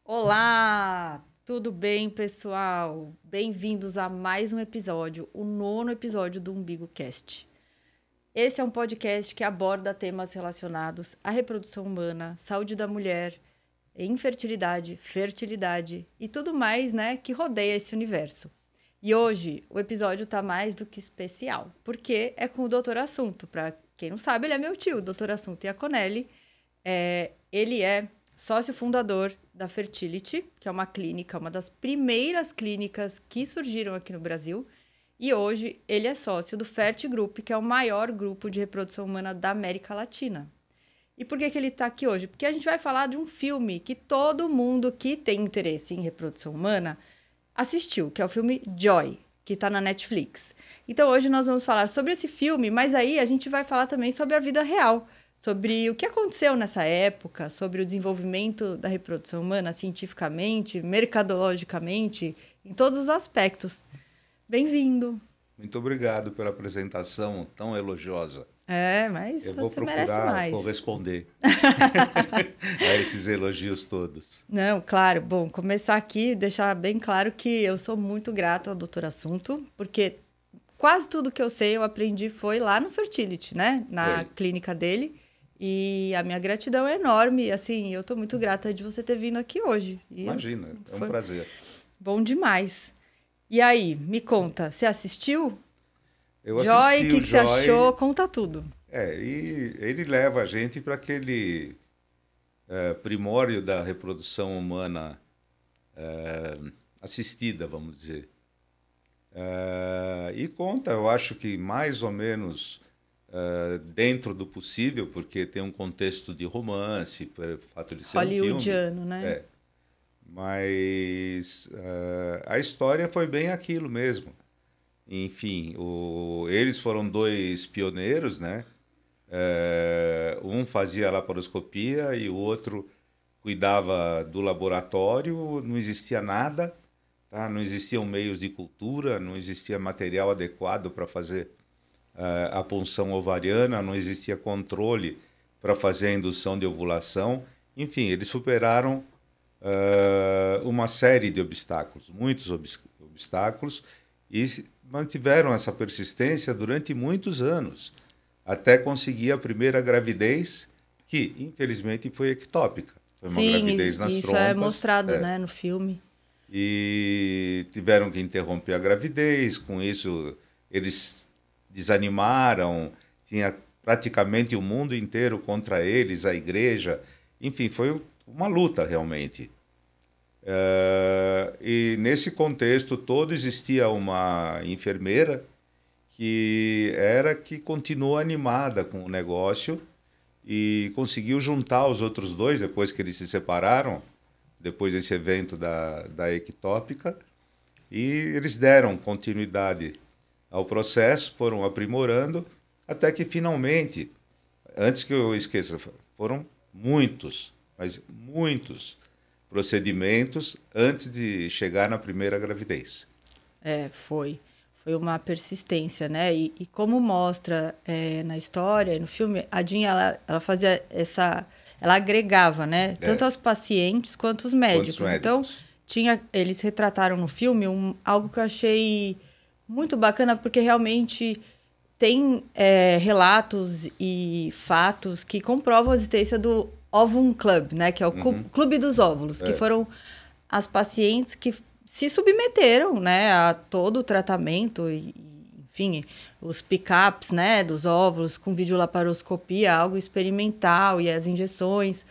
Olá, tudo bem, pessoal? Bem-vindos a mais um episódio, o 9º episódio do Umbigo Cast. Esse é um podcast que aborda temas relacionados à reprodução humana, saúde da mulher, infertilidade, fertilidade e tudo mais, né, que rodeia esse universo. E hoje o episódio tá mais do que especial, porque é com o Doutor Assunto. Para quem não sabe, ele é meu tio, o Doutor Assunto Iaconelli. Ele é sócio fundador da Fertility, que é uma clínica, uma das primeiras clínicas que surgiram aqui no Brasil. E hoje ele é sócio do Ferti Group, que é o maior grupo de reprodução humana da América Latina. E por que ele está aqui hoje? Porque a gente vai falar de um filme que todo mundo que tem interesse em reprodução humana assistiu, que é o filme Joy, que está na Netflix. Então hoje nós vamos falar sobre esse filme, mas aí a gente vai falar também sobre a vida real, sobre o que aconteceu nessa época, sobre o desenvolvimento da reprodução humana cientificamente, mercadologicamente, em todos os aspectos. Bem-vindo. Muito obrigado pela apresentação tão elogiosa. Mas Eu vou você merece procurar mais. corresponder a esses elogios todos. Não, claro. Bom, começar aqui e deixar bem claro que eu sou muito grata ao Doutor Assunto, porque quase tudo que eu sei eu aprendi foi lá no Fertility, né? Na clínica dele. E a minha gratidão é enorme. Assim, eu estou muito grata de você ter vindo aqui hoje. Imagina, é um prazer. Bom demais. E aí, me conta, você assistiu? Eu Joy, assisti o que você achou? Conta tudo. E ele leva a gente para aquele primórdio da reprodução humana assistida, vamos dizer. E conta, eu acho que mais ou menos dentro do possível, porque tem um contexto de romance, pelo fato de ser hollywoodiano, um filme. né? Mas a história foi bem aquilo mesmo. Enfim, eles foram dois pioneiros, né? Um fazia laparoscopia e o outro cuidava do laboratório. Não existia nada, tá? Não existiam meios de cultura, não existia material adequado para fazer a punção ovariana, não existia controle para fazer a indução de ovulação. Enfim, eles superaram uma série de obstáculos, muitos obstáculos, e mantiveram essa persistência durante muitos anos, até conseguir a primeira gravidez, que infelizmente foi ectópica. Foi uma gravidez nas isso trompas. É mostrado, né, no filme. E tiveram que interromper a gravidez, com isso eles desanimaram, tinha praticamente o mundo inteiro contra eles, a igreja, enfim, foi uma luta realmente. E nesse contexto todo existia uma enfermeira que continuou animada com o negócio e conseguiu juntar os outros dois depois que eles se separaram, depois desse evento da ectópica, e eles deram continuidade ao processo, foram aprimorando, até que finalmente, antes que eu esqueça, foram muitos, mas muitos procedimentos antes de chegar na primeira gravidez. Foi uma persistência, né? E como mostra na história, no filme, a Jean, ela fazia ela agregava, né? Tanto aos pacientes quanto os médicos. Então, eles retrataram no filme algo que eu achei muito bacana, porque realmente tem relatos e fatos que comprovam a existência do Ovum Club, né? Que é o Clube dos Óvulos, que foram as pacientes que se submeteram, né, a todo o tratamento, enfim, os pick-ups, né, dos óvulos com videolaparoscopia, algo experimental, e as injeções,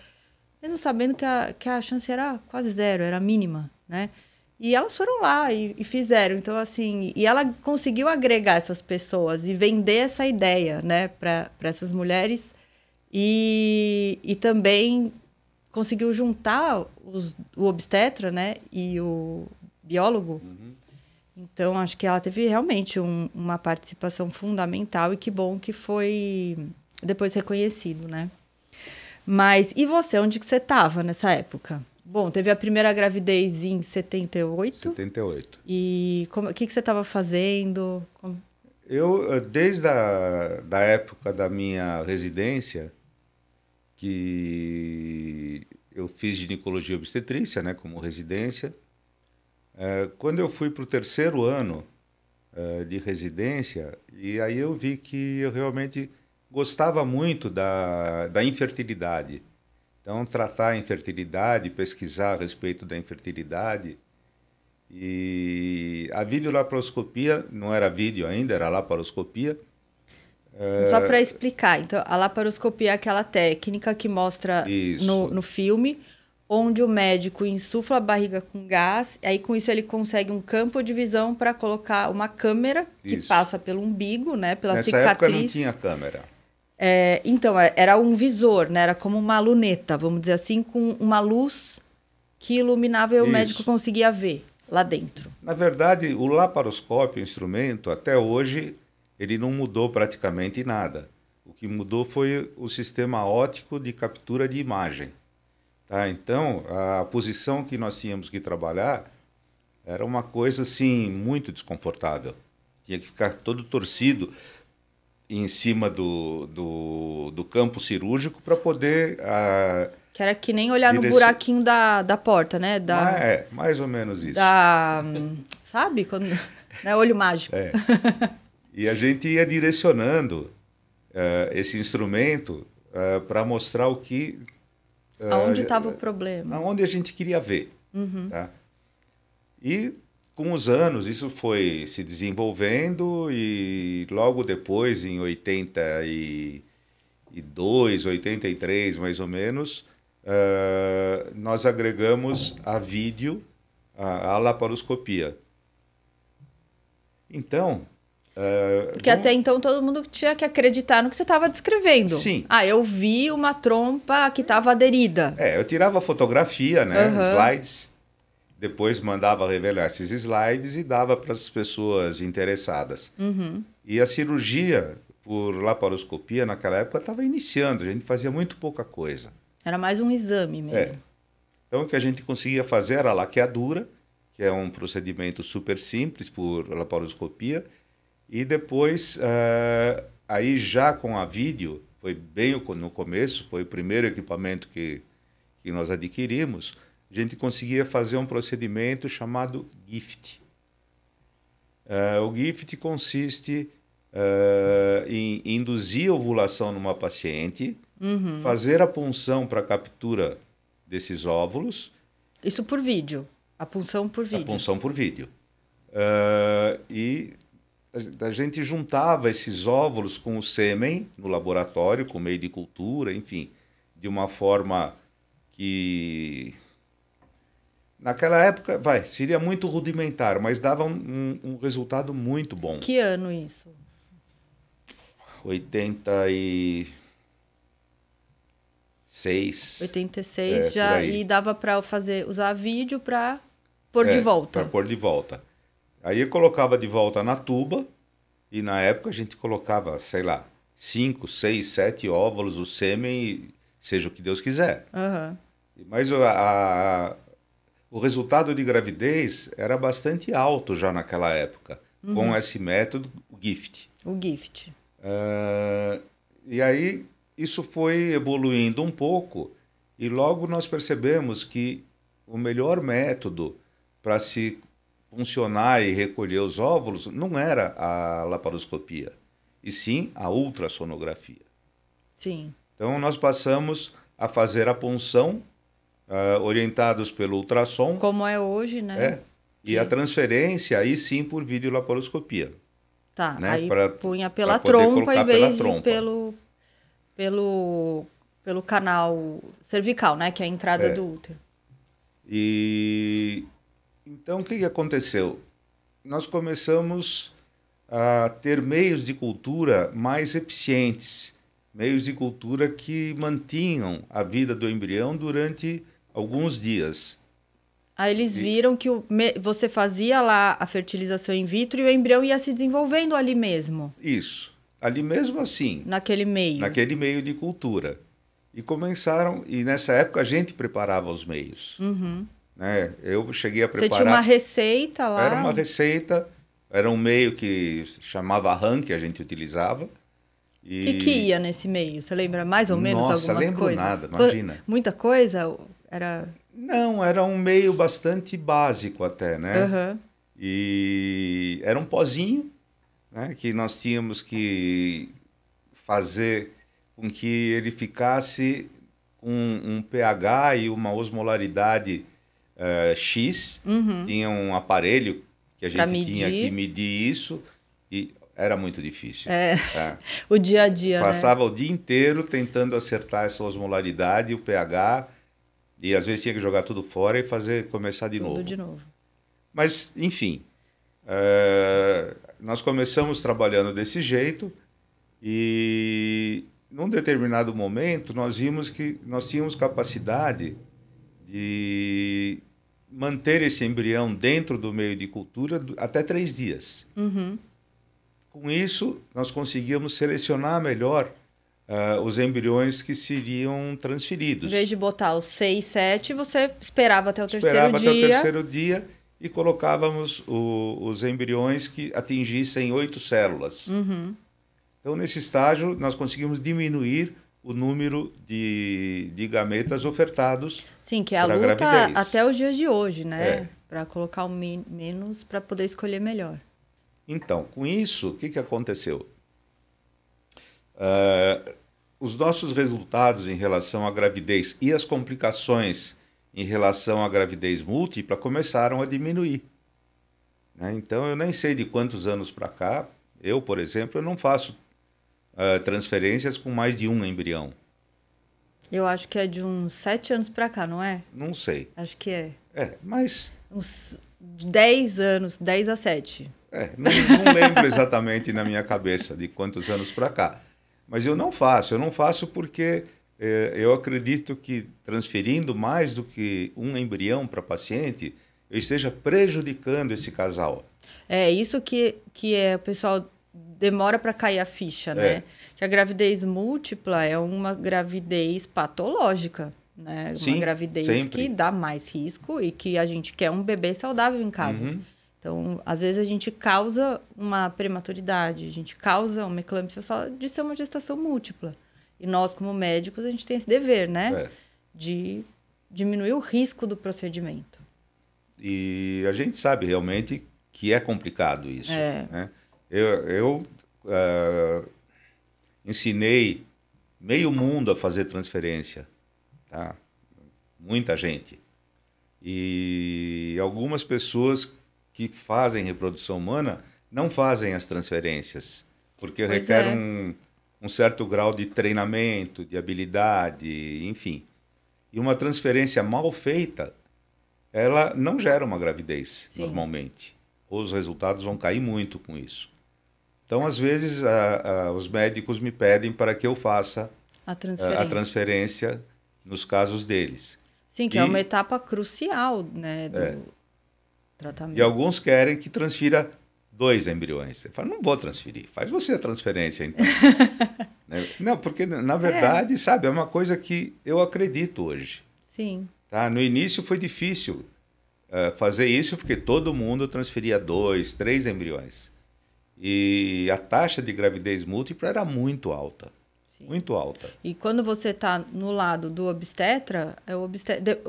mesmo sabendo que a chance era quase zero, era mínima, né? E elas foram lá e fizeram. Então, assim, e ela conseguiu agregar essas pessoas e vender essa ideia, né, para essas mulheres, e também conseguiu juntar o obstetra, né, e o biólogo. Então, acho que ela teve realmente uma participação fundamental, e que bom que foi depois reconhecido, né? Mas, e você, onde que você estava nessa época? Bom, teve a primeira gravidez em 78. 78. E o que você estava fazendo? Eu, desde da época da minha residência, que eu fiz ginecologia e obstetrícia, né, como residência. Quando eu fui para o 3º ano de residência, e aí eu vi que eu realmente gostava muito da infertilidade. Então, tratar a infertilidade, pesquisar a respeito da infertilidade. E a videolaparoscopia, não era vídeo ainda, era laparoscopia. Só para explicar, então, a laparoscopia é aquela técnica que mostra no filme, onde o médico insufla a barriga com gás, aí com isso ele consegue um campo de visão para colocar uma câmera que passa pelo umbigo, né, pela Nessa cicatriz. época não tinha câmera. Então, era um visor, né, era como uma luneta, vamos dizer assim, com uma luz que iluminava e o médico conseguia ver lá dentro. Na verdade, o laparoscópio, o instrumento, até hoje, ele não mudou praticamente nada. O que mudou foi o sistema óptico de captura de imagem. Tá? Então, a posição que nós tínhamos que trabalhar era uma coisa assim muito desconfortável. Tinha que ficar todo torcido em cima do campo cirúrgico para poder... Que era que nem olhar no buraquinho da porta, né? Mais ou menos isso. Sabe? Quando, né? Olho mágico. E a gente ia direcionando esse instrumento para mostrar o que... aonde estava o problema. Aonde a gente queria ver. Tá? E com os anos isso foi se desenvolvendo e logo depois, em 82, 83 mais ou menos, nós agregamos a vídeo, a laparoscopia. Então... Porque até então todo mundo tinha que acreditar no que você estava descrevendo. Sim. Eu vi uma trompa que estava aderida. Eu tirava fotografia, né? Slides. Depois mandava revelar esses slides e dava para as pessoas interessadas. E a cirurgia por laparoscopia naquela época estava iniciando. A gente fazia muito pouca coisa. Era mais um exame mesmo. Então o que a gente conseguia fazer era a laqueadura, que é um procedimento super simples por laparoscopia. E depois, aí já com a vídeo, foi bem no começo, foi o primeiro equipamento que nós adquirimos, a gente conseguia fazer um procedimento chamado GIFT. O GIFT consiste em induzir a ovulação numa paciente, fazer a punção para a captura desses óvulos. Isso por vídeo, a punção por vídeo. A punção por vídeo. E... a gente juntava esses óvulos com o sêmen no laboratório, com meio de cultura, enfim, de uma forma que, naquela época, seria muito rudimentar, mas dava um resultado muito bom. Que ano isso? 86. 86 já, e dava para usar vídeo para pôr de volta. Para pôr de volta. Aí eu colocava de volta na tuba e na época a gente colocava, sei lá, 5, 6, 7 óvulos, o sêmen, seja o que Deus quiser. Mas o resultado de gravidez era bastante alto já naquela época, com esse método, o GIFT. O GIFT. E aí isso foi evoluindo um pouco e logo nós percebemos que o melhor método para se funcionar e recolher os óvulos não era a laparoscopia, e sim a ultrassonografia. Sim. Então nós passamos a fazer a punção orientados pelo ultrassom. Como é hoje, né? E a transferência aí sim por videolaparoscopia. Tá, né? aí punha pela pra poder trompa em vez de trompa. pelo canal cervical, né? Que é a entrada do útero. E então o que aconteceu? Nós começamos a ter meios de cultura mais eficientes, meios de cultura que mantinham a vida do embrião durante alguns dias. Aí eles viram que você fazia lá a fertilização in vitro e o embrião ia se desenvolvendo ali mesmo. Isso. Ali mesmo assim. Naquele meio. Naquele meio de cultura. E nessa época a gente preparava os meios. Né? Eu cheguei a preparar... Você tinha uma receita lá? Era uma receita, era um meio que chamava RAM, que a gente utilizava. O que ia nesse meio? Você lembra mais ou menos algumas coisas? Nossa, lembro nada, imagina. Muita coisa? Era... Não, era um meio bastante básico até, né? Uhum. E era um pozinho, né, que nós tínhamos que fazer com que ele ficasse com um pH e uma osmolaridade X. Tinha um aparelho que a Pra gente tinha medir. que medir isso e era muito difícil. Tá? O dia a dia, Passava o dia inteiro tentando acertar essa osmolaridade e o pH e às vezes tinha que jogar tudo fora e começar de Tudo novo. de novo. Mas, enfim, nós começamos trabalhando desse jeito e, num determinado momento, nós vimos que nós tínhamos capacidade de manter esse embrião dentro do meio de cultura até 3 dias. Com isso, nós conseguíamos selecionar melhor os embriões que seriam transferidos. Em vez de botar os 6, 7, você esperava até o Esperava terceiro dia. até o terceiro dia e colocávamos os embriões que atingissem 8 células. Então, nesse estágio, nós conseguimos diminuir o número de gametas ofertados. Sim, que é a pra luta gravidez. até os dias de hoje, né? É. Para colocar o menos para poder escolher melhor. Então, com isso, o que aconteceu? Os nossos resultados em relação à gravidez e as complicações em relação à gravidez múltipla começaram a diminuir. Né? Então, eu nem sei de quantos anos para cá, eu, por exemplo, eu não faço transferências com mais de um embrião. Eu acho que é de uns 7 anos para cá, não é? Não sei. Acho que é. Mas... Uns 10 anos, 10 a 7. Não lembro exatamente na minha cabeça de quantos anos para cá. Mas eu não faço porque eu acredito que transferindo mais do que um embrião para paciente, eu esteja prejudicando esse casal. É isso que o pessoal demora para cair a ficha, né? Que a gravidez múltipla é uma gravidez patológica, né? Sim, uma gravidez sempre. que dá mais risco e que a gente quer um bebê saudável em casa. Então, às vezes a gente causa uma prematuridade, a gente causa uma eclâmpsia só de ser uma gestação múltipla. E nós, como médicos, a gente tem esse dever, né? De diminuir o risco do procedimento. E a gente sabe realmente que é complicado isso. Né? Eu ensinei meio mundo a fazer transferência. Tá? Muita gente. E algumas pessoas que fazem reprodução humana não fazem as transferências, porque requer um certo grau de treinamento, de habilidade, enfim. E uma transferência mal feita, ela não gera uma gravidez, normalmente. Os resultados vão cair muito com isso. Então, às vezes, os médicos me pedem para que eu faça a transferência nos casos deles. Sim, que é uma etapa crucial, né, do tratamento. E alguns querem que transfira 2 embriões. Você fala, não vou transferir. Faz você a transferência, então. Não, porque, na verdade, sabe, é uma coisa que eu acredito hoje. Sim. Tá? No início foi difícil fazer isso, porque todo mundo transferia 2, 3 embriões. E a taxa de gravidez múltipla era muito alta. Sim. Muito alta. E quando você está no lado do obstetra,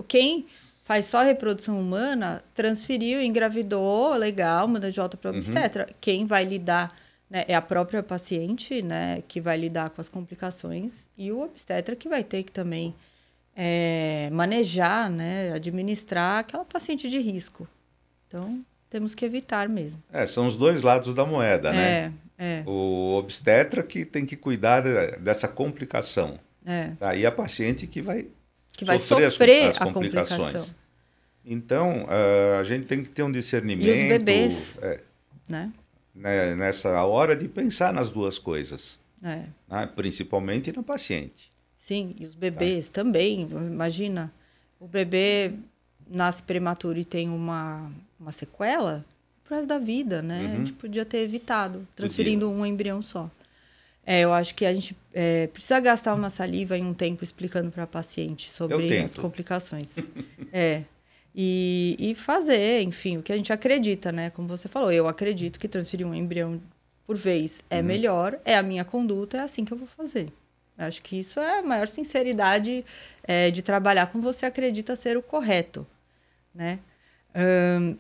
quem faz só reprodução humana, transferiu, engravidou, legal, manda de volta para o obstetra. Quem vai lidar, né, é a própria paciente, né, que vai lidar com as complicações, e o obstetra que vai ter que também manejar, né, administrar aquela paciente de risco. Então, temos que evitar mesmo. São os dois lados da moeda, né? O obstetra que tem que cuidar dessa complicação. Tá? E a paciente que vai sofrer as complicações. Então, a gente tem que ter um discernimento. E os bebês, né? Nessa hora de pensar nas duas coisas. Né? Principalmente na paciente. Sim, e os bebês também. Imagina, o bebê nasce prematuro e tem uma sequela pro resto da vida, né? A gente podia ter evitado, transferindo um embrião só. Eu acho que a gente precisa gastar uma saliva e um tempo explicando para a paciente sobre as complicações. E fazer, enfim, o que a gente acredita, né? Como você falou, eu acredito que transferir um embrião por vez é melhor, é a minha conduta, é assim que eu vou fazer. Acho que isso é a maior sinceridade de trabalhar com você acredita ser o correto, né?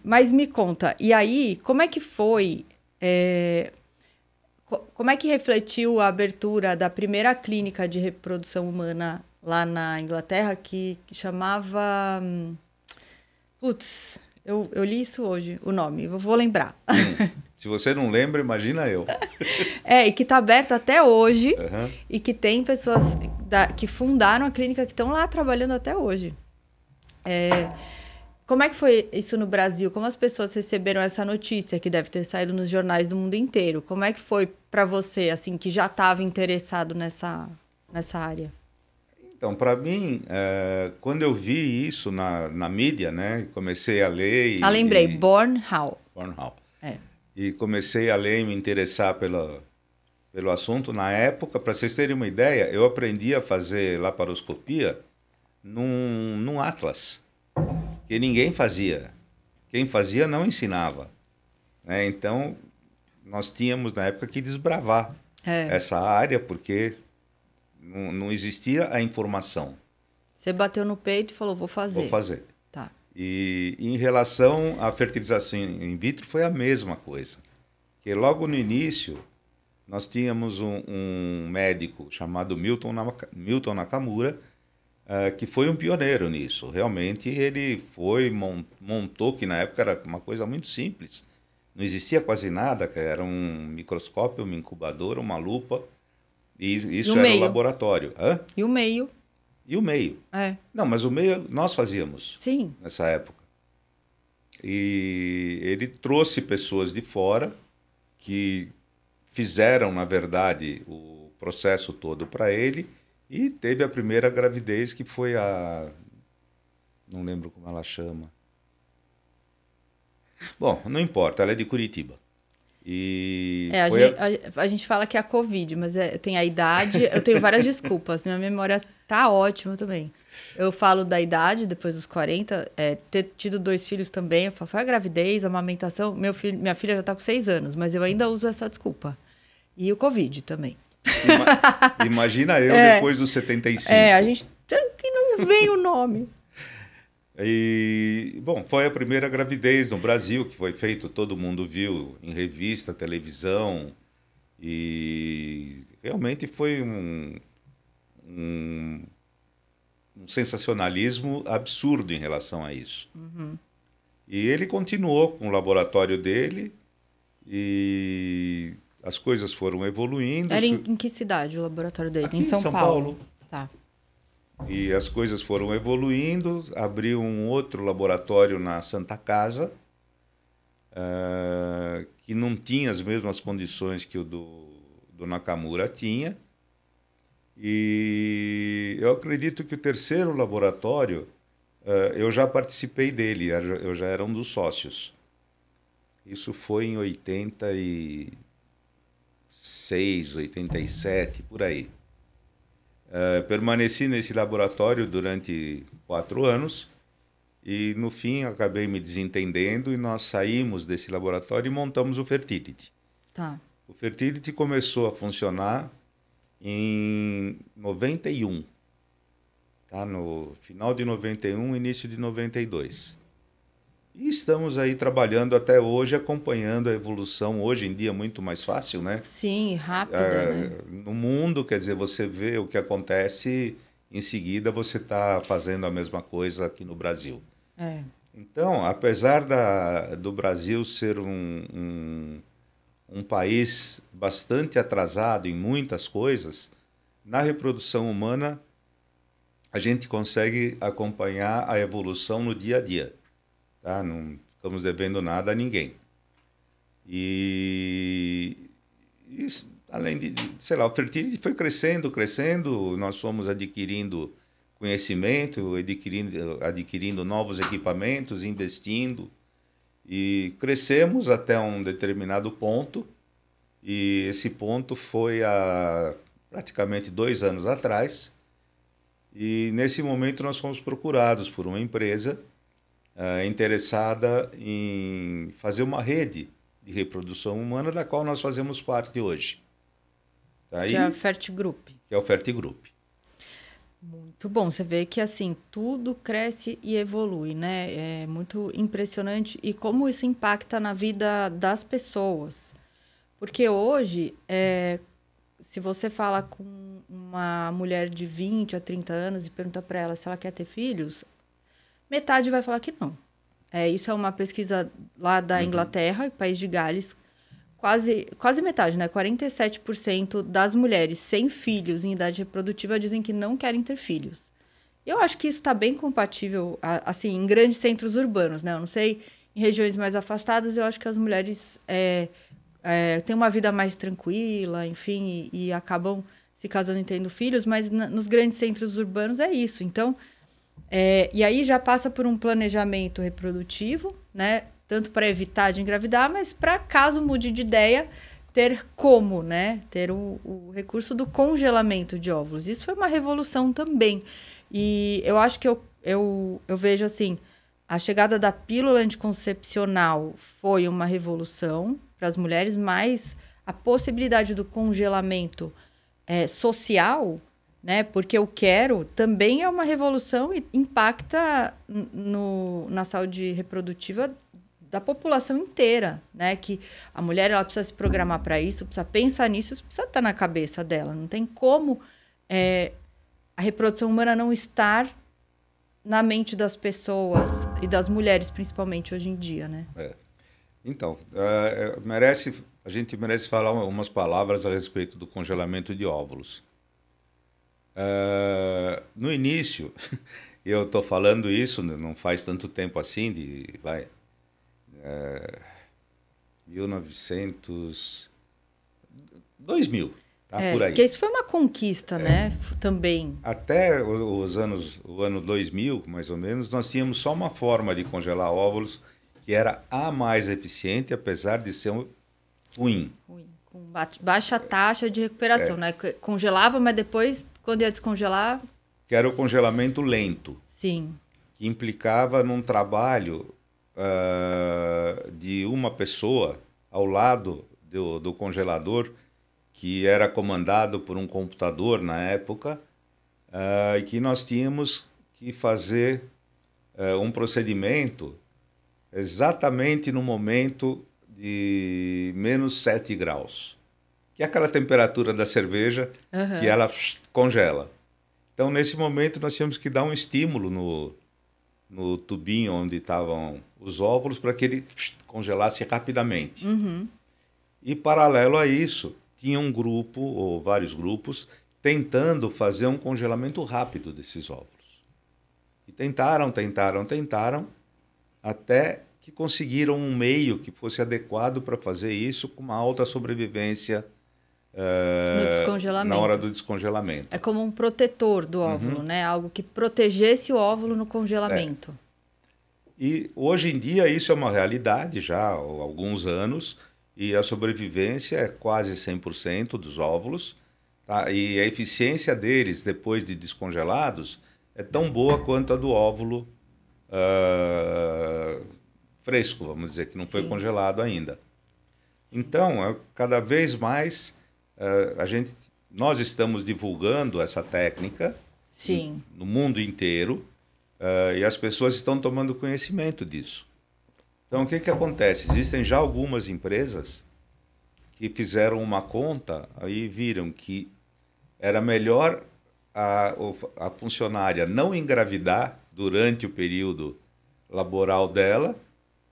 Mas me conta, e aí, como é que foi... como é que refletiu a abertura da primeira clínica de reprodução humana lá na Inglaterra, que chamava... Putz, eu li isso hoje, o nome, eu vou lembrar. Se você não lembra, imagina eu. E que está aberta até hoje, Uhum. e que tem pessoas que fundaram a clínica que estão lá trabalhando até hoje. Como é que foi isso no Brasil? Como as pessoas receberam essa notícia, que deve ter saído nos jornais do mundo inteiro? Como é que foi para você, assim, que já estava interessado nessa área? Então, para mim, quando eu vi isso na mídia, né, comecei a ler... lembrei, Born How. Born How. E comecei a ler e me interessar pelo assunto. Na época, para vocês terem uma ideia, eu aprendi a fazer laparoscopia num atlas, que ninguém fazia. Quem fazia não ensinava. Né? Então, nós tínhamos, na época, que desbravar essa área, porque não existia a informação. Você bateu no peito e falou, vou fazer. Vou fazer. Tá. E em relação à fertilização in vitro, foi a mesma coisa. Que logo no início, nós tínhamos um médico chamado Milton Nakamura, que foi um pioneiro nisso. Realmente, ele montou, que na época era uma coisa muito simples. Não existia quase nada, era um microscópio, uma incubadora, uma lupa, e isso era o laboratório. Hã? E o meio? E o meio. Não, mas o meio nós fazíamos. Sim. Nessa época. E ele trouxe pessoas de fora que fizeram, na verdade, o processo todo para ele, e teve a primeira gravidez, que foi não lembro como ela chama. Bom, não importa, ela é de Curitiba. E a gente fala que é a Covid, mas eu tenho a idade, eu tenho várias desculpas, minha memória tá ótima também. Eu falo da idade, depois dos 40, ter tido 2 filhos também, eu falo, foi a gravidez, a amamentação, minha filha já tá com 6 anos, mas eu ainda uso essa desculpa. E o Covid também. Imagina eu depois dos 75. A gente que não vem o nome. E, bom, foi a primeira gravidez no Brasil, que foi feito, todo mundo viu em revista, televisão, e realmente foi um sensacionalismo absurdo em relação a isso. Uhum. E ele continuou com o laboratório dele, e as coisas foram evoluindo. Era em que cidade o laboratório dele? Aqui em São Paulo. Tá. E as coisas foram evoluindo, abriu um outro laboratório na Santa Casa, que não tinha as mesmas condições que o do Nakamura tinha. E eu acredito que o terceiro laboratório, eu já participei dele, eu já era um dos sócios. Isso foi em 86, 87, por aí. Permaneci nesse laboratório durante 4 anos e, no fim, acabei me desentendendo e nós saímos desse laboratório e montamos o Fertility. Tá. O Fertility começou a funcionar em 91, tá? No final de 91, início de 92. E estamos aí trabalhando até hoje, acompanhando a evolução, hoje em dia muito mais fácil, né? Sim, rápida, né? No mundo, quer dizer, você vê o que acontece, em seguida você está fazendo a mesma coisa aqui no Brasil. Então, apesar do Brasil ser um país bastante atrasado em muitas coisas, na reprodução humana a gente consegue acompanhar a evolução no dia a dia. Tá? Não ficamos devendo nada a ninguém. E isso, além de, sei lá, o Fertility foi crescendo, nós fomos adquirindo conhecimento, adquirindo novos equipamentos, investindo, e crescemos até um determinado ponto, e esse ponto foi há praticamente 2 anos atrás, e nesse momento nós fomos procurados por uma empresa interessada em fazer uma rede de reprodução humana, da qual nós fazemos parte hoje. Tá? Que é a Fertigroup. Que é o Fertigroup. Muito bom. Você vê que, assim, tudo cresce e evolui, né? É muito impressionante. E como isso impacta na vida das pessoas. Porque hoje, se você fala com uma mulher de 20 a 30 anos e pergunta para ela se ela quer ter filhos, metade vai falar que não. Isso é uma pesquisa lá da Inglaterra, País de Gales. Quase metade, né? 47% das mulheres sem filhos em idade reprodutiva dizem que não querem ter filhos. Eu acho que isso está bem compatível, assim, em grandes centros urbanos, né? Eu não sei, em regiões mais afastadas, eu acho que as mulheres têm uma vida mais tranquila, enfim, e acabam se casando e tendo filhos, mas nos grandes centros urbanos é isso. Então, e aí já passa por um planejamento reprodutivo, né? Tanto para evitar de engravidar, mas para, caso mude de ideia, ter como, né? Ter o recurso do congelamento de óvulos. Isso foi uma revolução também. E eu acho que eu vejo assim, a chegada da pílula anticoncepcional foi uma revolução para as mulheres, mas a possibilidade do congelamento social, né? Porque eu quero, também é uma revolução e impacta na saúde reprodutiva da população inteira, né? Que a mulher ela precisa se programar para isso, precisa pensar nisso, isso precisa estar na cabeça dela. Não tem como a reprodução humana não estar na mente das pessoas e das mulheres, principalmente hoje em dia, né? Então, a gente merece falar umas palavras a respeito do congelamento de óvulos. No início, eu estou falando isso, não faz tanto tempo assim, 2000, tá? Por aí. Porque isso foi uma conquista, né? Também. Até o ano 2000, mais ou menos, nós tínhamos só uma forma de congelar óvulos que era a mais eficiente, apesar de ser ruim. Com baixa taxa de recuperação, né? Congelava, mas depois, quando ia descongelar... Que era o congelamento lento. Sim. Que implicava num trabalho de uma pessoa ao lado do congelador, que era comandado por um computador na época, e que nós tínhamos que fazer um procedimento exatamente no momento de menos 7 graus, que é aquela temperatura da cerveja que ela congela. Então, nesse momento, nós tínhamos que dar um estímulo no tubinho onde estavam os óvulos para que ele congelasse rapidamente. E, paralelo a isso, tinha um grupo, ou vários grupos, tentando fazer um congelamento rápido desses óvulos. E tentaram, até que conseguiram um meio que fosse adequado para fazer isso com uma alta sobrevivência no descongelamento. na hora do descongelamento. É como um protetor do óvulo, né? Algo que protegesse o óvulo no congelamento. E hoje em dia isso é uma realidade já há alguns anos, e a sobrevivência é quase 100% dos óvulos, tá? E a eficiência deles depois de descongelados é tão boa quanto a do óvulo fresco, vamos dizer, que não foi congelado ainda. Então, cada vez mais nós estamos divulgando essa técnica no mundo inteiro, e as pessoas estão tomando conhecimento disso. Então, o que acontece? Existem já algumas empresas que fizeram uma conta e viram que era melhor a funcionária não engravidar durante o período laboral dela,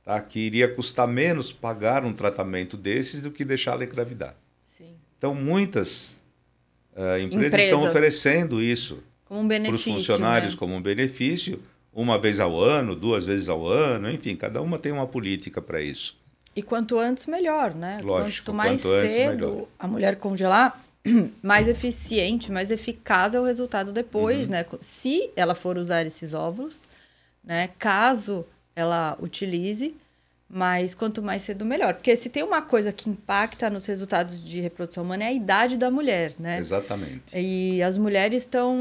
tá? Que iria custar menos pagar um tratamento desses do que deixá-la engravidar. Sim. Então, muitas empresas estão oferecendo isso como um benefício, para os funcionários, né? como um benefício, uma vez ao ano, 2 vezes ao ano, enfim, cada uma tem uma política para isso. E quanto antes, melhor, né? Lógico, quanto mais cedo a mulher congelar, mais eficiente, mais eficaz é o resultado depois, né? Se ela for usar esses óvulos, né? Caso ela utilize, mas quanto mais cedo, melhor. Porque se tem uma coisa que impacta nos resultados de reprodução humana é a idade da mulher, né? Exatamente. E as mulheres estão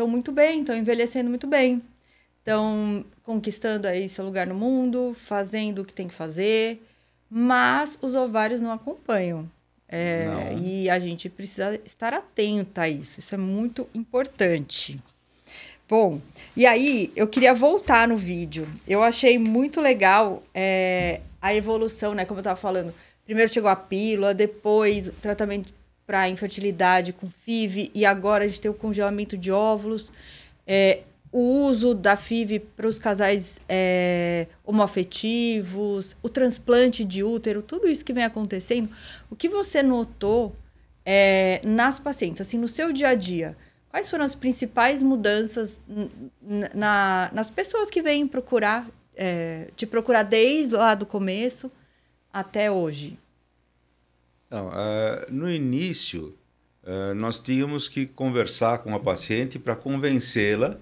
muito bem, estão envelhecendo muito bem. Estão conquistando aí seu lugar no mundo, fazendo o que tem que fazer, mas os ovários não acompanham. Não. E a gente precisa estar atenta a isso. Isso é muito importante. Bom, e aí eu queria voltar no vídeo. Eu achei muito legal a evolução, né? Como eu estava falando. Primeiro chegou a pílula, depois o tratamento para infertilidade com FIV, e agora a gente tem o congelamento de óvulos, o uso da FIV para os casais homoafetivos, o transplante de útero, tudo isso que vem acontecendo. O que você notou nas pacientes, assim, no seu dia a dia? Quais foram as principais mudanças nas pessoas que vêm procurar, te procurar desde lá do começo até hoje? Não, no início, nós tínhamos que conversar com a paciente para convencê-la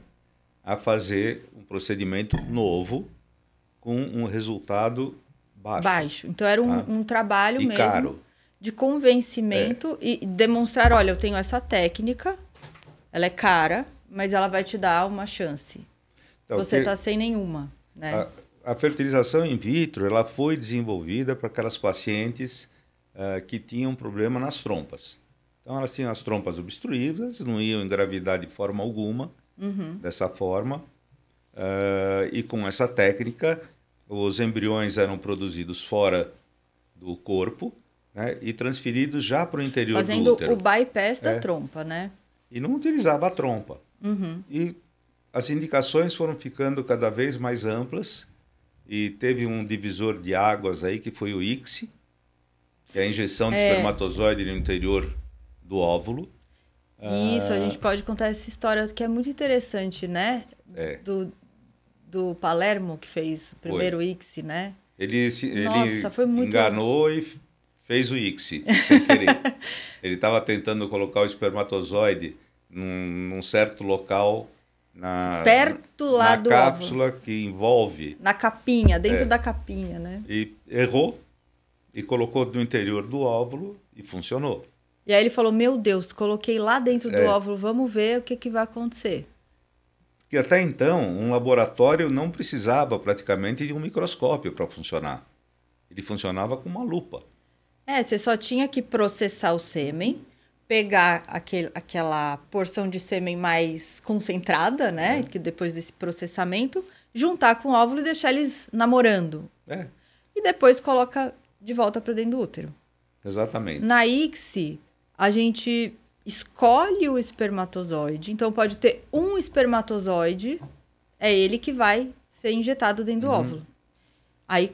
a fazer um procedimento novo com um resultado baixo. Então, era um trabalho e mesmo caro. de convencimento e demonstrar, olha, eu tenho essa técnica, ela é cara, mas ela vai te dar uma chance. Então, Você está sem nenhuma, né? A fertilização in vitro, ela foi desenvolvida para aquelas pacientes que tinham problema nas trompas. Então, elas tinham as trompas obstruídas, não iam engravidar de forma alguma, dessa forma. E com essa técnica, os embriões eram produzidos fora do corpo, né, e transferidos já para o interior do útero. Fazendo o bypass da trompa, né? E não utilizava a trompa. E as indicações foram ficando cada vez mais amplas, e teve um divisor de águas aí, que foi o ICSI, que é a injeção de espermatozoide no interior do óvulo. Isso, a gente pode contar essa história que é muito interessante, né? Do Palermo, que fez o primeiro ICSI, né? Ele foi muito... enganou e fez o ICSI, sem querer. Ele estava tentando colocar o espermatozoide num certo local perto lá do cápsula óvulo, que envolve... Na capinha, dentro da capinha, né? E errou e colocou no interior do óvulo e funcionou. E aí ele falou, meu Deus, coloquei lá dentro do óvulo, vamos ver o que vai acontecer. Porque até então, um laboratório não precisava praticamente de um microscópio para funcionar. Ele funcionava com uma lupa. Você só tinha que processar o sêmen, pegar aquela porção de sêmen mais concentrada, né? Que depois desse processamento, juntar com o óvulo e deixar eles namorando. E depois coloca de volta para dentro do útero. Exatamente. Na ICSI, a gente escolhe o espermatozoide. Então, pode ter um espermatozoide, é ele que vai ser injetado dentro do óvulo. Aí,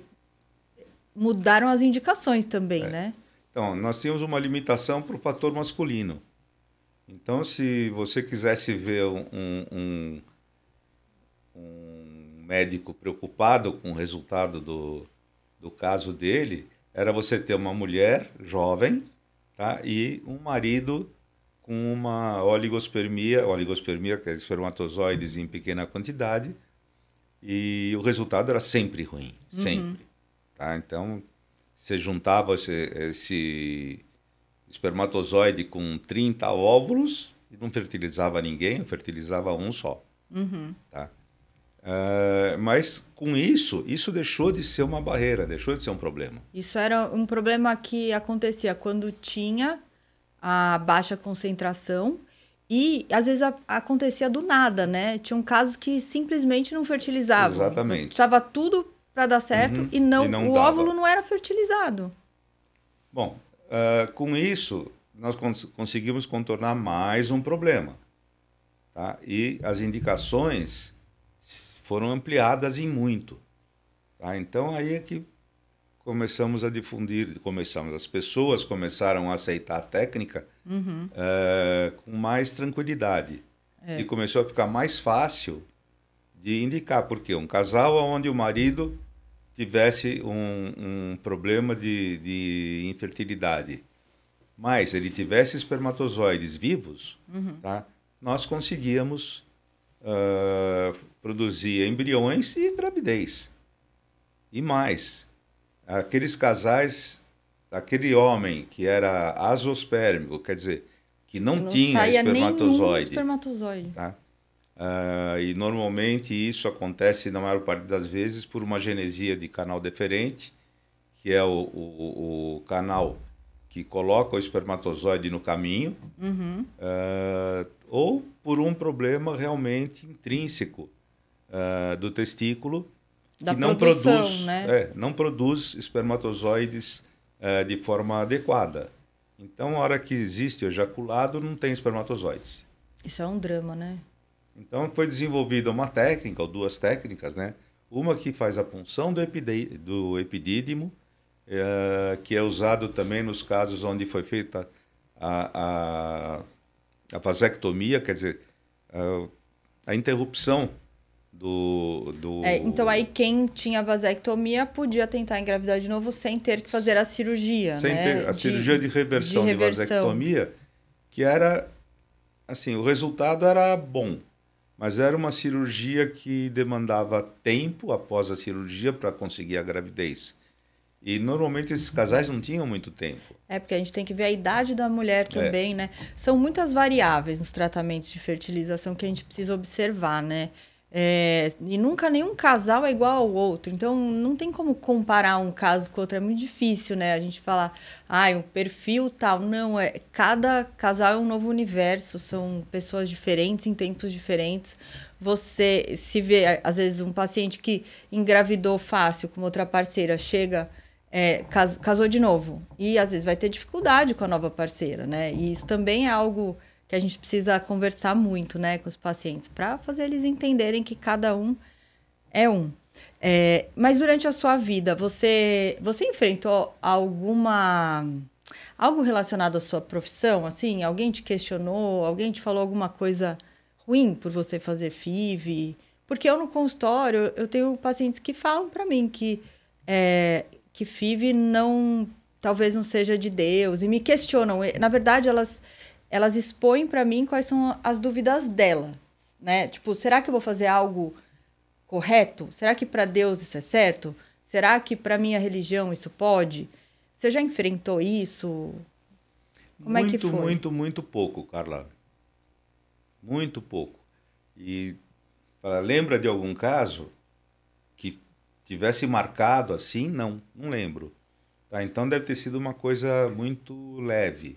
mudaram as indicações também, né? Então, nós tínhamos uma limitação para o fator masculino. Então, se você quisesse ver um médico preocupado com o resultado do caso dele, era você ter uma mulher jovem, tá? E um marido com uma oligospermia, que é espermatozoides em pequena quantidade, e o resultado era sempre ruim, sempre. Tá? Então, você juntava esse espermatozoide com 30 óvulos e não fertilizava ninguém, fertilizava um só. Tá? Mas com isso deixou de ser uma barreira, deixou de ser um problema. Isso era um problema que acontecia quando tinha a baixa concentração e às vezes acontecia do nada, né? Tinham casos que simplesmente não fertilizavam. Exatamente. Precisava tudo para dar certo e não o dava. óvulo não era fertilizado. Bom, com isso nós conseguimos contornar mais um problema, tá? E as indicações foram ampliadas em muito, tá? Então aí é que começamos a difundir, as pessoas começaram a aceitar a técnica com mais tranquilidade. E começou a ficar mais fácil de indicar, porque um casal onde o marido tivesse um problema de infertilidade, mas ele tivesse espermatozoides vivos, tá? Nós conseguíamos produzir embriões e gravidez. E mais, aqueles casais, aquele homem que era azoospermico, quer dizer, que não tinha espermatozoide. Tá? E normalmente isso acontece, na maior parte das vezes, por uma genesia de canal deferente, que é o canal que coloca o espermatozoide no caminho, ou por um problema realmente intrínseco do testículo, Da que não produção, produz, né? não produz espermatozoides de forma adequada. Então, a hora que existe o ejaculado, não tem espermatozoides. Isso é um drama, né? Então, foi desenvolvida uma técnica, ou duas técnicas, né? Uma que faz a punção do epidídimo, que é usado também nos casos onde foi feita a vasectomia, quer dizer, a interrupção do... Então aí quem tinha vasectomia podia tentar engravidar de novo sem ter que fazer a cirurgia, sem né? ter a cirurgia de reversão de vasectomia, que era, assim, o resultado era bom, mas era uma cirurgia que demandava tempo após a cirurgia para conseguir a gravidez. E normalmente esses casais não tinham muito tempo. Porque a gente tem que ver a idade da mulher também, né? São muitas variáveis nos tratamentos de fertilização que a gente precisa observar, né? E nunca nenhum casal é igual ao outro. Então, não tem como comparar um caso com outro. É muito difícil, né? A gente falar, um perfil tal. Não, cada casal é um novo universo. São pessoas diferentes, em tempos diferentes. Você se vê, às vezes, um paciente que engravidou fácil com outra parceira, chega... casou de novo. E, às vezes, vai ter dificuldade com a nova parceira, né? E isso também é algo que a gente precisa conversar muito, né, com os pacientes, para fazer eles entenderem que cada um é um. Mas durante a sua vida, você enfrentou algo relacionado à sua profissão? Assim, alguém te questionou? Alguém te falou alguma coisa ruim por você fazer FIV? Porque eu no consultório, eu tenho pacientes que falam para mim que FIV talvez não seja de Deus, e me questionam. Na verdade, elas expõem para mim quais são as dúvidas dela, né? Tipo, será que eu vou fazer algo correto? Será que para Deus isso é certo? Será que para minha religião isso pode? Você já enfrentou isso? Como é que foi? Muito pouco, Carla. Muito pouco. E lembra de algum caso que tivesse marcado assim? Não lembro. Tá, então deve ter sido uma coisa muito leve.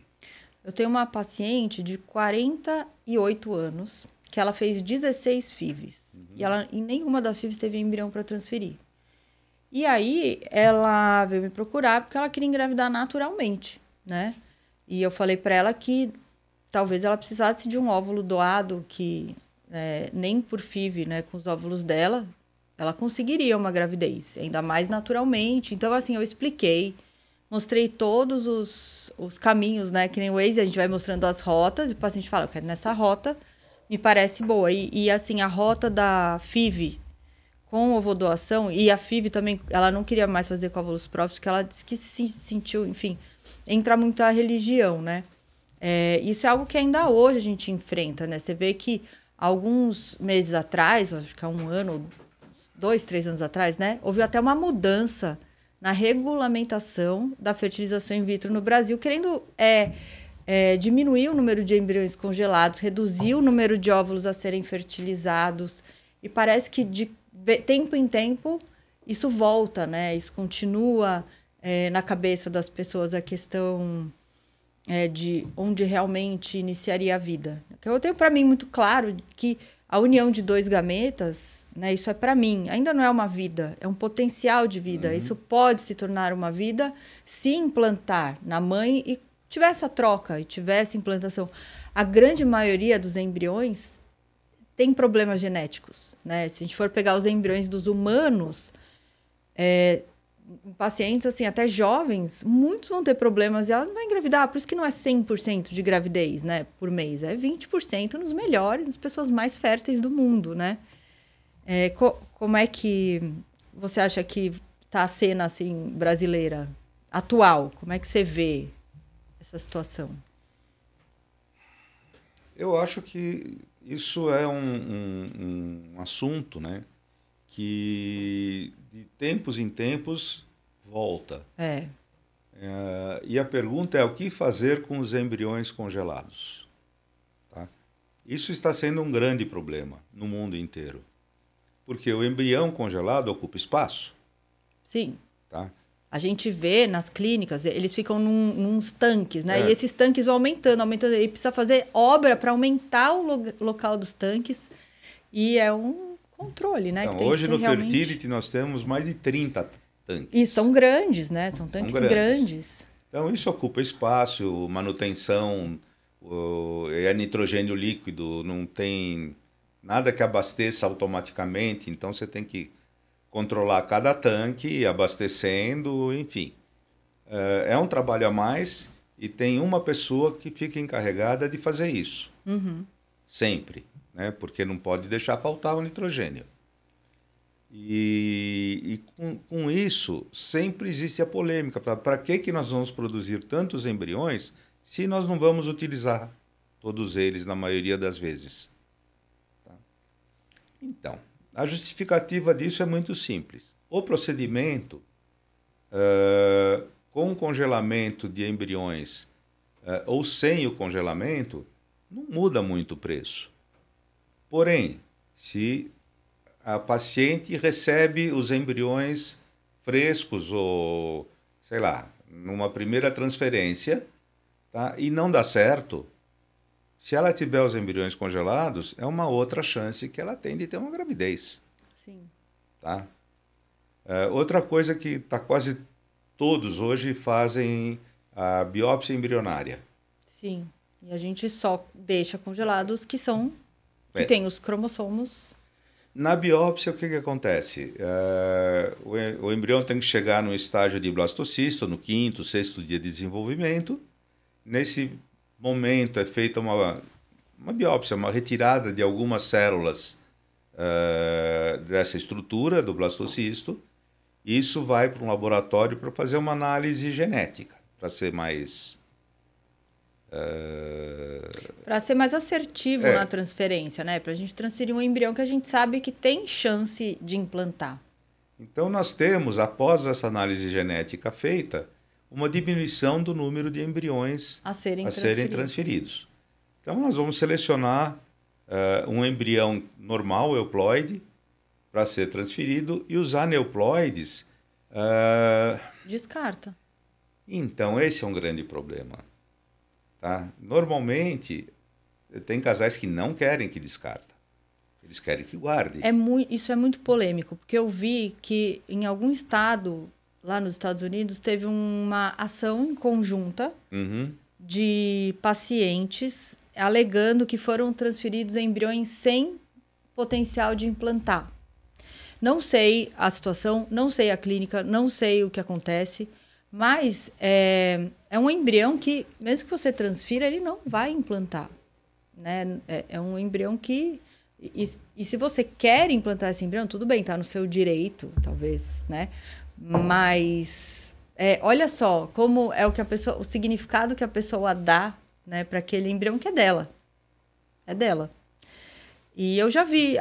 Eu tenho uma paciente de 48 anos que ela fez 16 FIVs. E ela, em nenhuma das FIVs teve embrião para transferir. E aí ela veio me procurar porque ela queria engravidar naturalmente, né? E eu falei para ela que talvez ela precisasse de um óvulo doado, que nem por FIV, né, com os óvulos dela, ela conseguiria uma gravidez, ainda mais naturalmente. Então, assim, eu expliquei, mostrei todos os caminhos, né? Que nem o Waze, a gente vai mostrando as rotas, e o paciente fala, eu quero nessa rota, me parece boa. E assim, a rota da FIV com ovodoação, e a FIV também, ela não queria mais fazer com óvulos próprios, porque ela disse que se sentiu, enfim, entra muito a religião, né? Isso é algo que ainda hoje a gente enfrenta, né? Você vê que alguns meses atrás, acho que há 1 ano, 2, 3 anos atrás, né? Houve até uma mudança na regulamentação da fertilização in vitro no Brasil, querendo diminuir o número de embriões congelados, reduzir o número de óvulos a serem fertilizados. E parece que de tempo em tempo isso volta, né? Isso continua na cabeça das pessoas, a questão de onde realmente iniciaria a vida. Eu tenho para mim muito claro que a união de 2 gametas, né, isso é para mim, ainda não é uma vida, é um potencial de vida. Isso pode se tornar uma vida se implantar na mãe e tiver essa troca e tiver essa implantação. A grande maioria dos embriões tem problemas genéticos, né? Se a gente for pegar os embriões dos humanos, pacientes, assim, até jovens, muitos vão ter problemas e ela não vai engravidar. Por isso que não é 100% de gravidez, né, por mês. É 20% nos melhores, nas pessoas mais férteis do mundo, né? Como é que você acha que está a cena, assim, brasileira, atual? Como é que você vê essa situação? Eu acho que isso é um assunto, né, que de tempos em tempos volta. E a pergunta é o que fazer com os embriões congelados? Tá? Isso está sendo um grande problema no mundo inteiro. Porque o embrião congelado ocupa espaço. Sim. Tá? A gente vê nas clínicas, eles ficam nos tanques, né? E esses tanques vão aumentando, aumentando. E precisa fazer obra para aumentar o local dos tanques. E é um controle, né? Então, que tem hoje que ter no realmente... Fertility nós temos mais de 30 tanques. E são grandes, né? São tanques grandes. Então, isso ocupa espaço, manutenção, é nitrogênio líquido, não tem nada que abasteça automaticamente, então você tem que controlar cada tanque, abastecendo, enfim. É um trabalho a mais e tem uma pessoa que fica encarregada de fazer isso. Sempre, né? Porque não pode deixar faltar o nitrogênio. E com isso, sempre existe a polêmica. Para que nós vamos produzir tantos embriões se nós não vamos utilizar todos eles na maioria das vezes? Tá? Então, a justificativa disso é muito simples. O procedimento, com congelamento de embriões ou sem o congelamento, não muda muito o preço. Porém, se a paciente recebe os embriões frescos ou, sei lá, numa primeira transferência, tá? E não dá certo, se ela tiver os embriões congelados, é uma outra chance que ela tem de ter uma gravidez. Sim. Tá? Outra coisa que quase todos hoje fazem a biópsia embrionária. Sim. E a gente só deixa congelados que têm os cromossomos. Na biópsia, o que acontece? O embrião tem que chegar no estágio de blastocisto, no 5º, 6º dia de desenvolvimento. Nesse momento é feita uma biópsia, uma retirada de algumas células dessa estrutura do blastocisto. Isso vai para um laboratório para fazer uma análise genética, para ser mais... Para ser mais assertivo na transferência, né? Para a gente transferir um embrião que a gente sabe que tem chance de implantar. Então, nós temos, após essa análise genética feita, uma diminuição do número de embriões a serem transferidos. Então, nós vamos selecionar um embrião normal, euploide, para ser transferido, e os aneuploides... descarta. Então, esse é um grande problema. Tá? Normalmente, tem casais que não querem que descarta. Eles querem que guarde. Isso é muito polêmico, porque eu vi que em algum estado, lá nos Estados Unidos, teve uma ação conjunta de pacientes alegando que foram transferidos embriões sem potencial de implantar. Não sei a situação, não sei a clínica, não sei o que acontece, mas é um embrião que, mesmo que você transfira, ele não vai implantar. Né? É um embrião que... E se você quer implantar esse embrião, tudo bem, está no seu direito, talvez, né? Mas olha só como é o significado que a pessoa dá, né, para aquele embrião que é dela. É dela. E eu já vi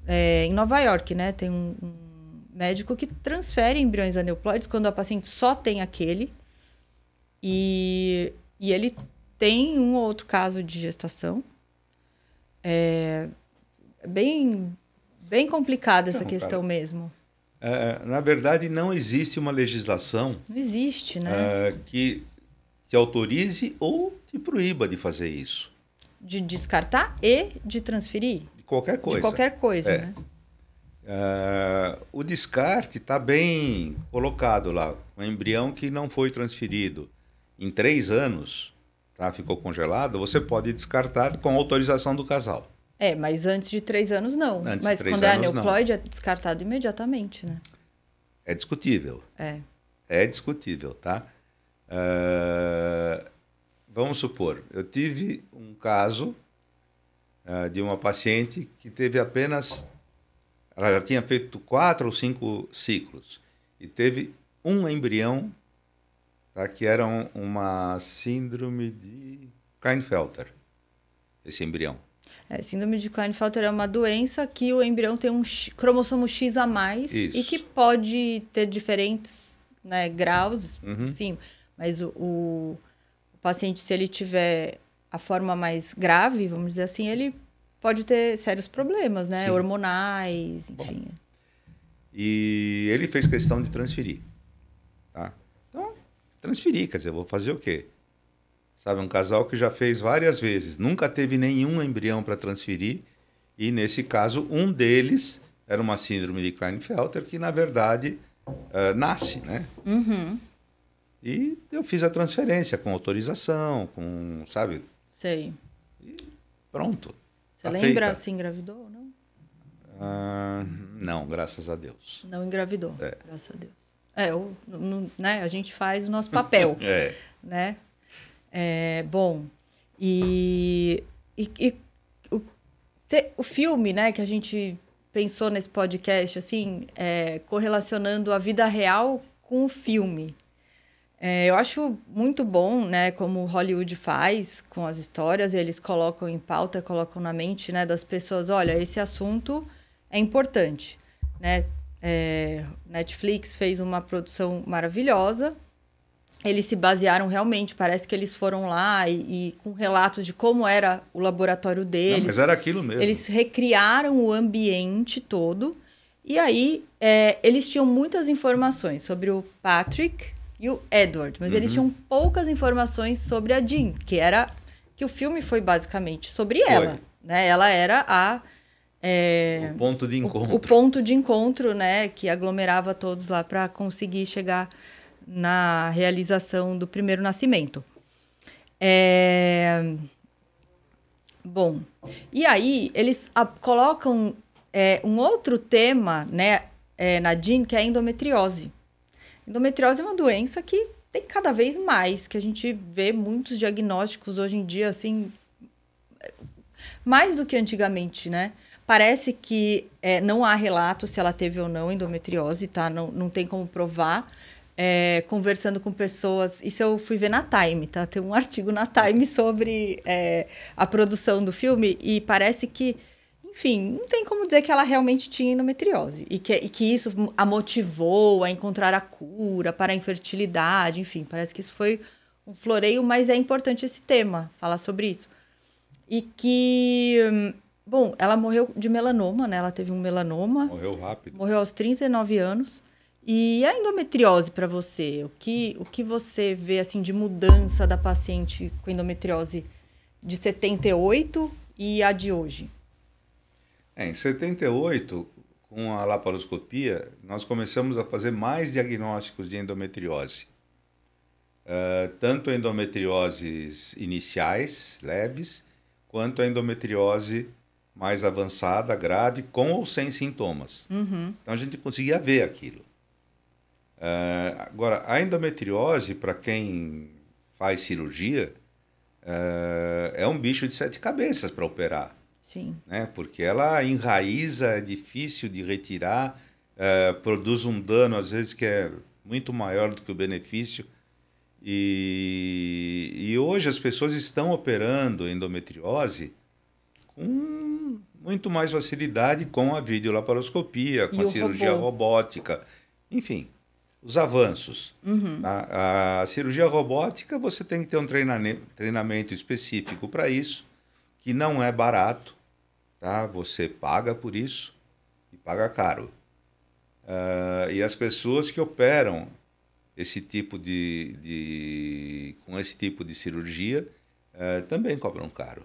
em Nova York, né, tem um médico que transfere embriões aneuploides quando a paciente só tem aquele. E ele tem um ou outro caso de gestação. É bem complicada essa questão mesmo. Na verdade, não existe uma legislação... Não existe, né? Que te autorize ou te proíba de fazer isso. De descartar e de transferir? De qualquer coisa. De qualquer coisa, né? O descarte está bem colocado lá. Um embrião que não foi transferido em 3 anos, tá? Ficou congelado, você pode descartar com autorização do casal. Mas antes de 3 anos, não. Mas quando é aneuploide, é descartado imediatamente, né? É discutível. É discutível, tá? Vamos supor, eu tive um caso de uma paciente que teve apenas... Ela já tinha feito 4 ou 5 ciclos e teve um embrião, tá, que era uma síndrome de Klinefelter, esse embrião. Síndrome de Klinefelter é uma doença que o embrião tem um cromossomo X a mais. Isso. E que pode ter diferentes, né, graus, enfim. Mas o paciente, se ele tiver a forma mais grave, vamos dizer assim, ele pode ter sérios problemas, né? Sim. Hormonais, enfim. Bom, e ele fez questão de transferir. Tá? Então, transferi, quer dizer, eu vou fazer o quê? Sabe, um casal que já fez várias vezes, nunca teve nenhum embrião para transferir, e nesse caso, um deles era uma síndrome de Klinefelter, que na verdade nasce, né? Uhum. E eu fiz a transferência com autorização, com, sabe? Sei. E pronto. Você Tá lembra feita. se engravidou ou não? Não, graças a Deus. Não engravidou, É. graças a Deus. Né, a gente faz o nosso papel, É. né? Bom, e o filme, né, que a gente pensou nesse podcast, assim, correlacionando a vida real com o filme. Eu acho muito bom, né, como Hollywood faz com as histórias, eles colocam em pauta, colocam na mente, né, das pessoas, olha, esse assunto é importante, né? Netflix fez uma produção maravilhosa, eles se basearam realmente, parece que eles foram lá e com relatos de como era o laboratório deles. Não, mas era aquilo mesmo. Eles recriaram o ambiente todo, e aí eles tinham muitas informações sobre o Patrick e o Edward, mas eles tinham poucas informações sobre a Jean, que o filme foi basicamente sobre ela, né? Ela era o ponto de encontro. O ponto de encontro, né? Que aglomerava todos lá para conseguir chegar na realização do primeiro nascimento. Bom, e aí eles colocam um outro tema, né, na Jean, que é a endometriose. Endometriose é uma doença que tem cada vez mais, que a gente vê muitos diagnósticos hoje em dia, assim, mais do que antigamente, né? Parece que não há relato se ela teve ou não endometriose, tá? Não tem como provar. Conversando com pessoas, isso eu fui ver na Time, tá? Tem um artigo na Time sobre a produção do filme e parece que, enfim, não tem como dizer que ela realmente tinha endometriose e que isso a motivou a encontrar a cura para a infertilidade, enfim, parece que isso foi um floreio, mas é importante esse tema, falar sobre isso. E que, bom, ela morreu de melanoma, né? Ela teve um melanoma. Morreu rápido. Morreu aos 39 anos. E a endometriose para você? O que você vê assim de mudança da paciente com endometriose de 78 e a de hoje? Em 78, com a laparoscopia, nós começamos a fazer mais diagnósticos de endometriose. Tanto endometrioses iniciais, leves, quanto a endometriose mais avançada, grave, com ou sem sintomas. Uhum. Então a gente conseguia ver aquilo. Agora, a endometriose, para quem faz cirurgia, é um bicho de 7 cabeças para operar. Sim. Né? Porque ela enraiza, é difícil de retirar, produz um dano, às vezes, que é muito maior do que o benefício. E hoje as pessoas estão operando endometriose com muito mais facilidade com a videolaparoscopia, com a cirurgia robótica, enfim, os avanços. Uhum. A cirurgia robótica, você tem que ter um treinamento específico para isso, que não é barato, tá? Você paga por isso e paga caro. E as pessoas que operam esse tipo com esse tipo de cirurgia também cobram caro.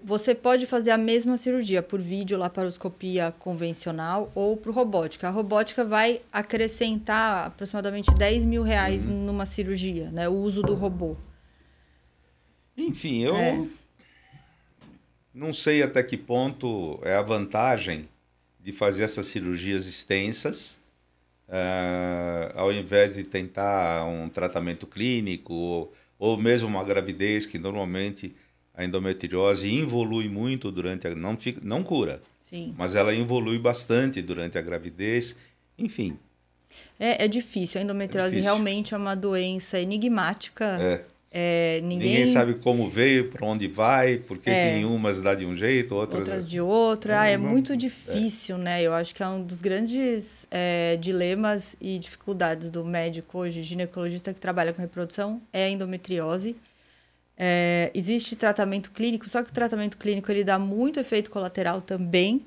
Você pode fazer a mesma cirurgia por videolaparoscopia convencional ou por robótica. A robótica vai acrescentar aproximadamente R$10 mil numa cirurgia, né? O uso do robô. Enfim, eu não sei até que ponto é a vantagem de fazer essas cirurgias extensas, ao invés de tentar um tratamento clínico ou mesmo uma gravidez, que normalmente a endometriose involui muito durante não cura. Sim. Mas ela involui bastante durante a gravidez. Enfim. É difícil. A endometriose realmente é uma doença enigmática. Ninguém sabe como veio, para onde vai, porque em umas dá de um jeito, outras de outra. É muito difícil, né? Eu acho que é um dos grandes dilemas e dificuldades do médico hoje, ginecologista que trabalha com reprodução, é a endometriose. Existe tratamento clínico, só que o tratamento clínico ele dá muito efeito colateral também,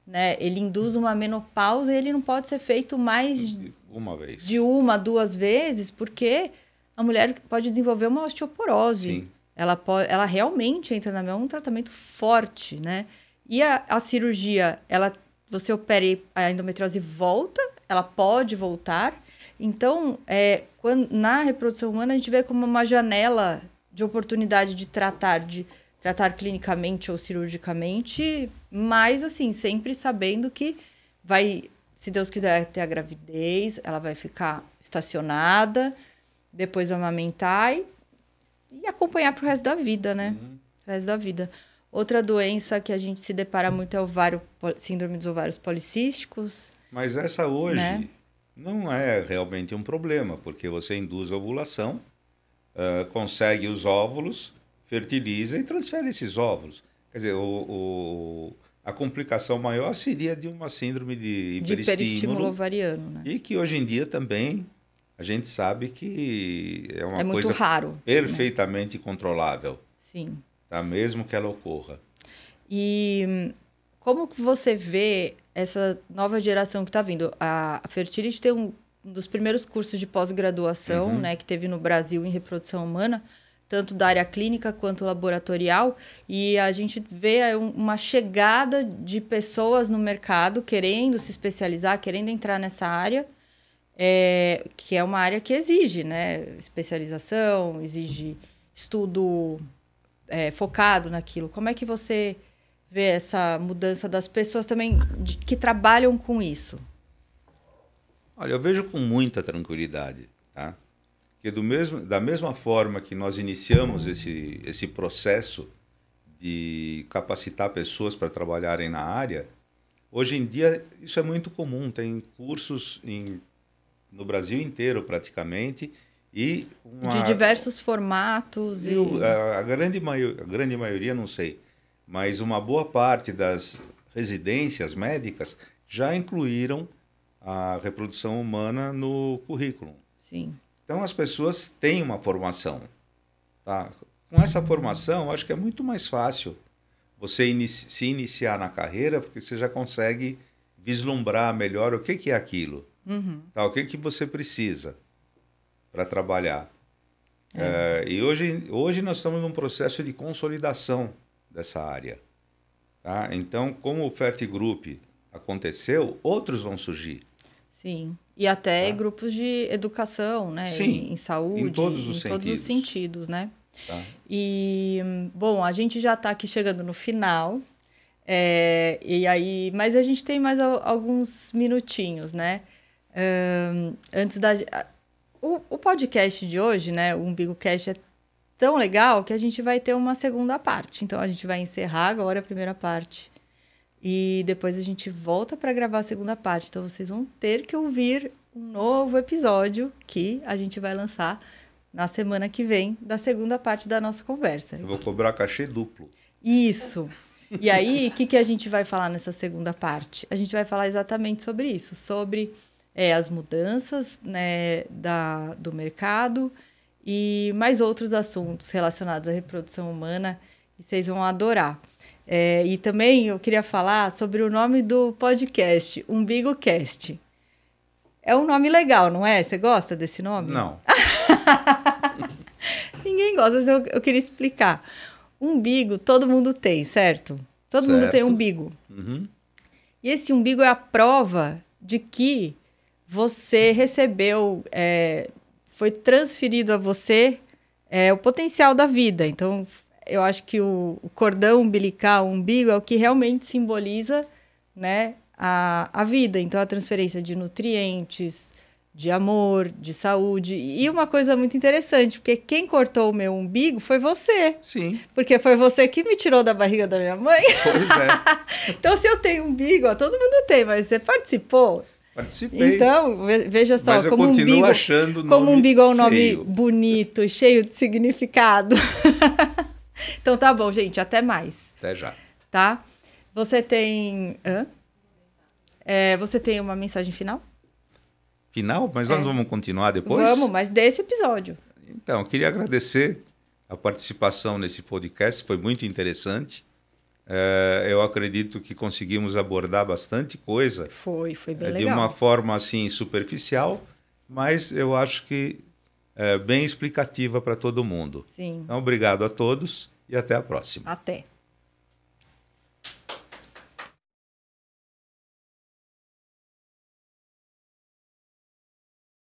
né? Ele induz uma menopausa e ele não pode ser feito mais uma vez. de 1, 2 vezes, porque a mulher pode desenvolver uma osteoporose. Sim. Ela realmente entra na mão um tratamento forte, né? E a cirurgia, você opera e a endometriose volta, ela pode voltar. Então, na reprodução humana, a gente vê como uma janela de oportunidade de tratar clinicamente ou cirurgicamente, mas, assim, sempre sabendo que vai, se Deus quiser ter a gravidez, ela vai ficar estacionada, depois amamentar e acompanhar pro resto da vida, né? Pro resto da vida. Outra doença que a gente se depara muito é síndrome dos ovários policísticos. Mas essa hoje, né? Não é realmente um problema, porque você induz a ovulação, consegue os óvulos, fertiliza e transfere esses óvulos. Quer dizer, a complicação maior seria de uma síndrome de hiperestímulo ovariano, né? E que hoje em dia também a gente sabe que é uma muito coisa raro, perfeitamente controlável. Sim. Tá? Mesmo que ela ocorra. E como que você vê essa nova geração que está vindo? A Fertility tem um dos primeiros cursos de pós-graduação, né, que teve no Brasil em reprodução humana, tanto da área clínica quanto laboratorial, e a gente vê uma chegada de pessoas no mercado querendo se especializar, querendo entrar nessa área, que é uma área que exige, né, especialização, exige estudo focado naquilo. Como é que você vê essa mudança das pessoas também que trabalham com isso? Olha, eu vejo com muita tranquilidade, tá? Porque da mesma forma que nós iniciamos esse processo de capacitar pessoas para trabalharem na área, hoje em dia isso é muito comum. Tem cursos no Brasil inteiro praticamente de diversos formatos. A grande maioria, não sei, mas uma boa parte das residências médicas já incluíram a reprodução humana no currículo. Sim. Então, as pessoas têm uma formação. Tá? Com essa formação, acho que é muito mais fácil você se iniciar na carreira, porque você já consegue vislumbrar melhor o que é aquilo. Tá? O que você precisa para trabalhar. E hoje nós estamos num processo de consolidação dessa área. Tá? Então, como o Fertigroup aconteceu, outros vão surgir. Sim. E até grupos de educação, né? Sim, em saúde, em todos os sentidos, né? Tá. E, bom, a gente já está aqui chegando no final, mas a gente tem mais alguns minutinhos, né? Antes o podcast de hoje, né? O UmbigoCast é tão legal que a gente vai ter uma segunda parte. Então, a gente vai encerrar agora a primeira parte. E depois a gente volta para gravar a segunda parte. Então, vocês vão ter que ouvir um novo episódio que a gente vai lançar na semana que vem, da segunda parte da nossa conversa. Eu vou cobrar cachê duplo. Isso. E aí, o que a gente vai falar nessa segunda parte? A gente vai falar exatamente sobre isso, sobre as mudanças, né, do mercado e mais outros assuntos relacionados à reprodução humana, que vocês vão adorar. E também eu queria falar sobre o nome do podcast, UmbigoCast. É um nome legal, não é? Você gosta desse nome? Não. Ninguém gosta, mas eu queria explicar. Umbigo todo mundo tem, certo? Todo mundo tem umbigo. E esse umbigo é a prova de que você recebeu, foi transferido a você o potencial da vida. Então, eu acho que o cordão umbilical, o umbigo, é o que realmente simboliza, né, a vida. Então, a transferência de nutrientes, de amor, de saúde. E uma coisa muito interessante, porque quem cortou o meu umbigo foi você. Sim. Porque foi você que me tirou da barriga da minha mãe. Pois é. Então, se eu tenho umbigo, todo mundo tem, mas você participou. Participei. Então, veja só, mas eu como continuo achando o nome como umbigo é um nome feio. bonito, cheio de significado. Então tá bom, gente, até mais. Até já. Tá? Você tem... você tem uma mensagem final? Final? Mas nós vamos continuar depois? Vamos, mas desse episódio. Então, eu queria agradecer a participação nesse podcast, foi muito interessante. Eu acredito que conseguimos abordar bastante coisa. Foi bem de legal. uma forma assim superficial, mas eu acho que bem explicativa para todo mundo. Sim. Então, obrigado a todos e até a próxima. Até.